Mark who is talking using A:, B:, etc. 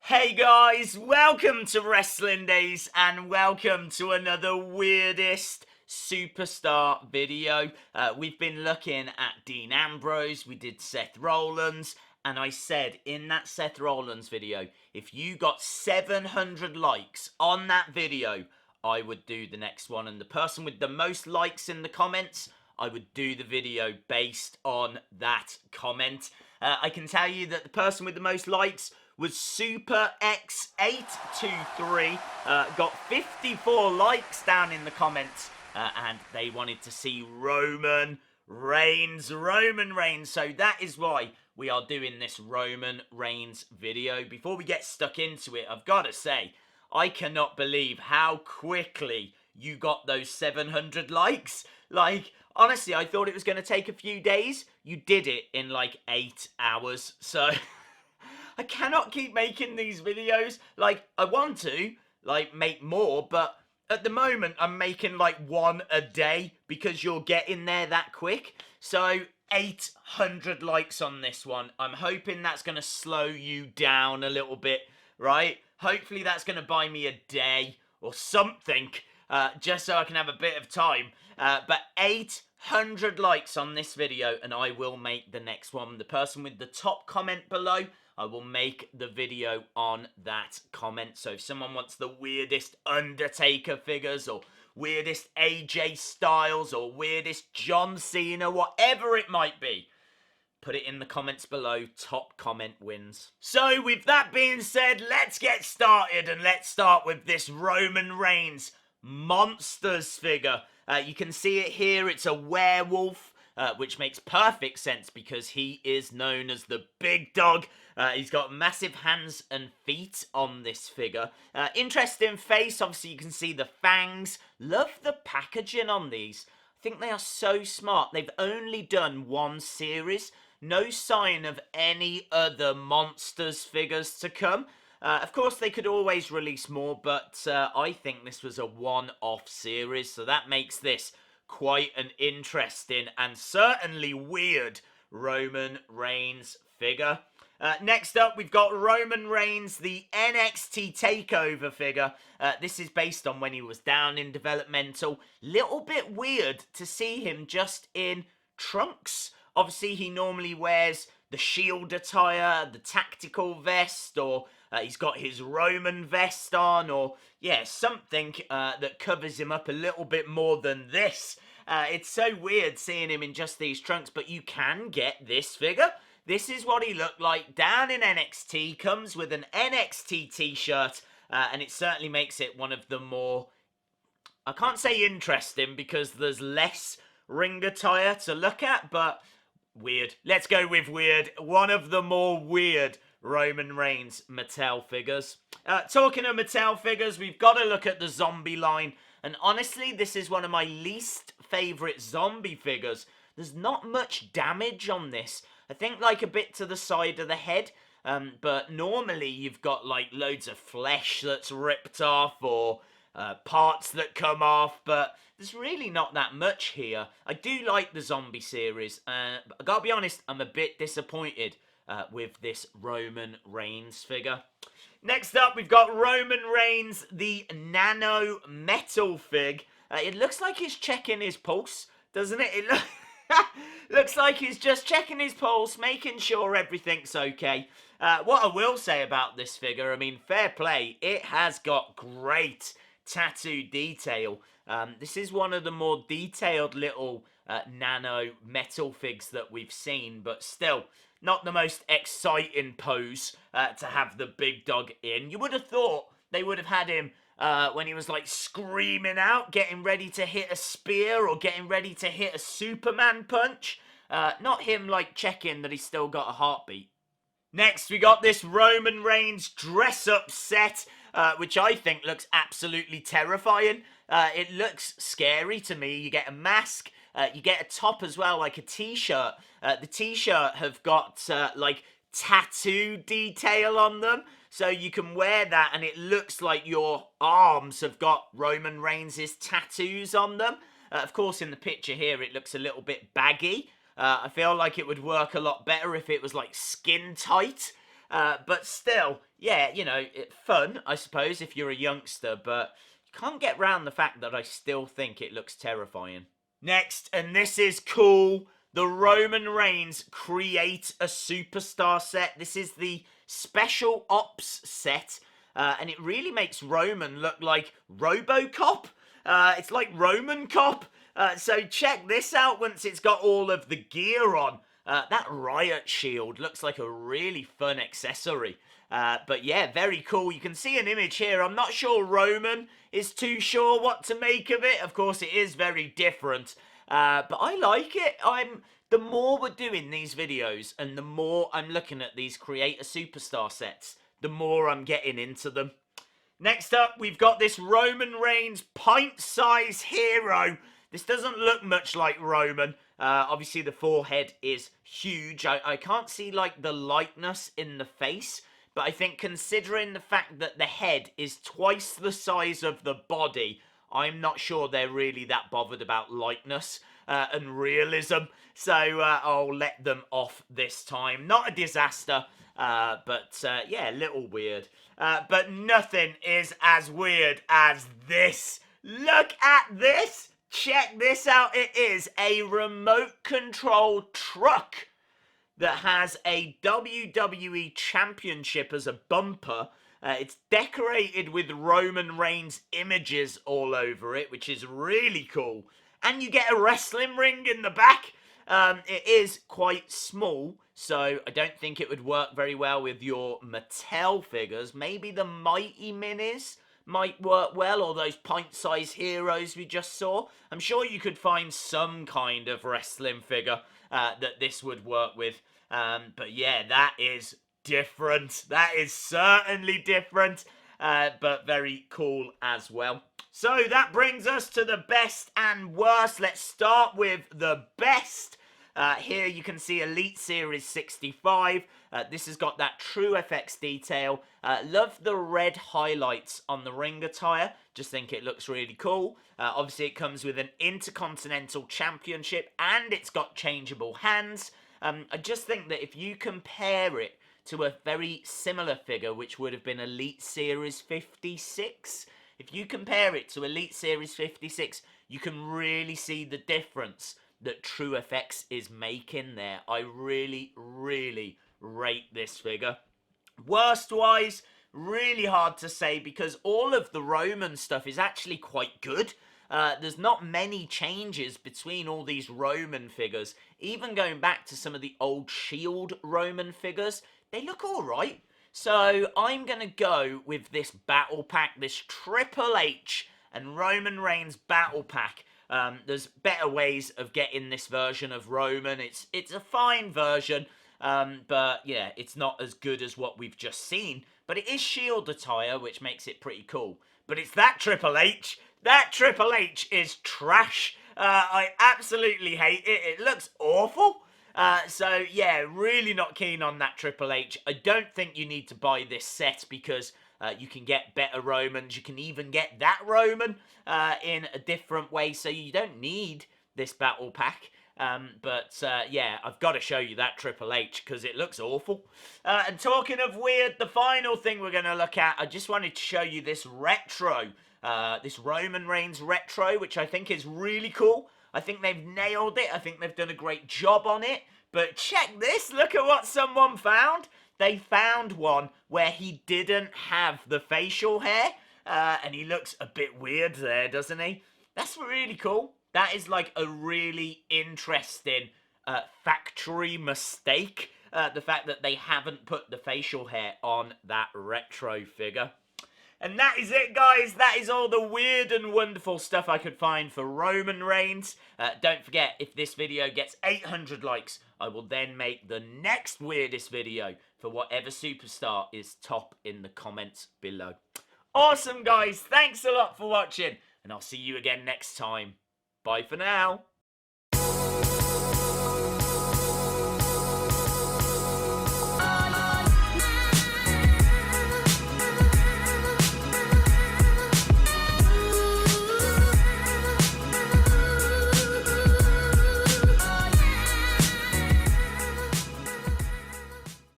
A: Hey guys, welcome to Wrestling Days and welcome to another weirdest superstar video. We've been looking at Dean Ambrose, we did Seth Rollins, and I said in that Seth Rollins video, if you got 700 likes on that video, I would do the next one. And the person with the most likes in the comments, I would do the video based on that comment. I can tell you that the person with the most likes was Super X823, got 54 likes down in the comments, and they wanted to see Roman Reigns. So that is why we are doing this Roman Reigns video. Before we get stuck into it, I've got to say, I cannot believe how quickly you got those 700 likes. Like, honestly, I thought it was going to take a few days. You did it in like 8 hours, so I cannot keep making these videos. Like, I want to, like, make more, but at the moment, I'm making, like, one a day because you're getting there that quick. So, 800 likes on this one. I'm hoping that's going to slow you down a little bit, right? Hopefully that's going to buy me a day or something, just so I can have a bit of time. But 800 likes on this video, and I will make the next one. The person with the top comment below, I will make the video on that comment. So if someone wants the weirdest Undertaker figures or weirdest AJ Styles or weirdest John Cena, whatever it might be, put it in the comments below. Top comment wins. So with that being said, let's get started, and let's start with this Roman Reigns Monsters figure. You can see it here. It's a werewolf, which makes perfect sense because he is known as the big dog. He's got massive hands and feet on this figure. Interesting face. Obviously, you can see the fangs. Love the packaging on these. I think they are so smart. They've only done one series. No sign of any other Monsters figures to come. Of course, they could always release more, but I think this was a one-off series, so that makes this quite an interesting and certainly weird Roman Reigns figure. Next up, we've got Roman Reigns, the NXT Takeover figure. This is based on when he was down in developmental. Little bit weird to see him just in trunks. Obviously, he normally wears the Shield attire, the tactical vest, or he's got his Roman vest on, or, yeah, something that covers him up a little bit more than this. It's so weird seeing him in just these trunks, but you can get this figure. This is what he looked like down in NXT. Comes with an NXT t-shirt, and it certainly makes it one of the more, I can't say interesting because there's less ring attire to look at, but weird. Let's go with weird. One of the more weird Roman Reigns Mattel figures. Talking of Mattel figures, we've got to look at the zombie line. And honestly, this is one of my least favourite zombie figures. There's not much damage on this. I think like a bit to the side of the head. But normally you've got like loads of flesh that's ripped off or parts that come off. But there's really not that much here. I do like the zombie series. But I gotta be honest, I'm a bit disappointed with this Roman Reigns figure. Next up, we've got Roman Reigns, the nano metal fig. It looks like he's checking his pulse, doesn't it? It looks like he's just checking his pulse, making sure everything's okay. What I will say about this figure, I mean, fair play, it has got great tattoo detail. This is one of the more detailed little nano metal figs that we've seen, but still, not the most exciting pose to have the big dog in. You would have thought they would have had him when he was like screaming out, getting ready to hit a spear or getting ready to hit a Superman punch. Not him like checking that he's still got a heartbeat. Next, we got this Roman Reigns dress-up set, which I think looks absolutely terrifying. It looks scary to me. You get a mask, you get a top as well, like a t-shirt. The t-shirt have got like tattoo detail on them, so you can wear that and it looks like your arms have got Roman Reigns' tattoos on them. Of course, in the picture here, it looks a little bit baggy. I feel like it would work a lot better if it was like skin tight. But still, yeah, you know, fun, I suppose, if you're a youngster, but you can't get round the fact that I still think it looks terrifying. Next, and this is cool, the Roman Reigns Create a Superstar set. This is the Special Ops set, and it really makes Roman look like RoboCop. It's like Roman Cop. So check this out once it's got all of the gear on. That riot shield looks like a really fun accessory. But yeah, very cool. You can see an image here. I'm not sure Roman is too sure what to make of it. Of course, it is very different. But I like it. The more we're doing these videos and the more I'm looking at these Create a Superstar sets, the more I'm getting into them. Next up, we've got this Roman Reigns pint-size hero. This doesn't look much like Roman. Obviously, the forehead is huge. I can't see, like, the likeness in the face. But I think considering the fact that the head is twice the size of the body, I'm not sure they're really that bothered about likeness and realism. So I'll let them off this time. Not a disaster, but yeah, a little weird. But nothing is as weird as this. Look at this. Check this out. It is a remote control truck that has a WWE Championship as a bumper. It's decorated with Roman Reigns images all over it, which is really cool. And you get a wrestling ring in the back. It is quite small, so I don't think it would work very well with your Mattel figures. Maybe the Mighty Minis might work well, or those pint-sized heroes we just saw. I'm sure you could find some kind of wrestling figure that this would work with. But yeah, that is different. That is certainly different, but very cool as well. So that brings us to the best and worst. Let's start with the best. Here you can see Elite Series 65. This has got that true FX detail. Love the red highlights on the ring attire. Just think it looks really cool. Obviously it comes with an Intercontinental Championship and it's got changeable hands. I just think that if you compare it to a very similar figure, which would have been Elite Series 56, if you compare it to Elite Series 56, you can really see the difference that TrueFX is making there. I really, really rate this figure. Worst-wise, really hard to say because all of the Roman stuff is actually quite good. There's not many changes between all these Roman figures. Even going back to some of the old Shield Roman figures, they look alright. So I'm going to go with this battle pack, this Triple H and Roman Reigns battle pack. There's better ways of getting this version of Roman. It's a fine version, but yeah, it's not as good as what we've just seen. But it is Shield attire, which makes it pretty cool. But it's that Triple H. That Triple H is trash. I absolutely hate it. It looks awful. So yeah, really not keen on that Triple H. I don't think you need to buy this set because you can get better Romans. You can even get that Roman in a different way. So you don't need this battle pack. But yeah, I've got to show you that Triple H because it looks awful. And talking of weird, the final thing we're going to look at, I just wanted to show you this retro. This Roman Reigns retro, which I think is really cool. I think they've nailed it. I think they've done a great job on it. But check this. Look at what someone found. They found one where he didn't have the facial hair. And he looks a bit weird there, doesn't he? That's really cool. That is like a really interesting factory mistake. The fact that they haven't put the facial hair on that retro figure. And that is it, guys. That is all the weird and wonderful stuff I could find for Roman Reigns. Don't forget, if this video gets 800 likes, I will then make the next weirdest video for whatever superstar is top in the comments below. Awesome, guys. Thanks a lot for watching, and I'll see you again next time. Bye for now.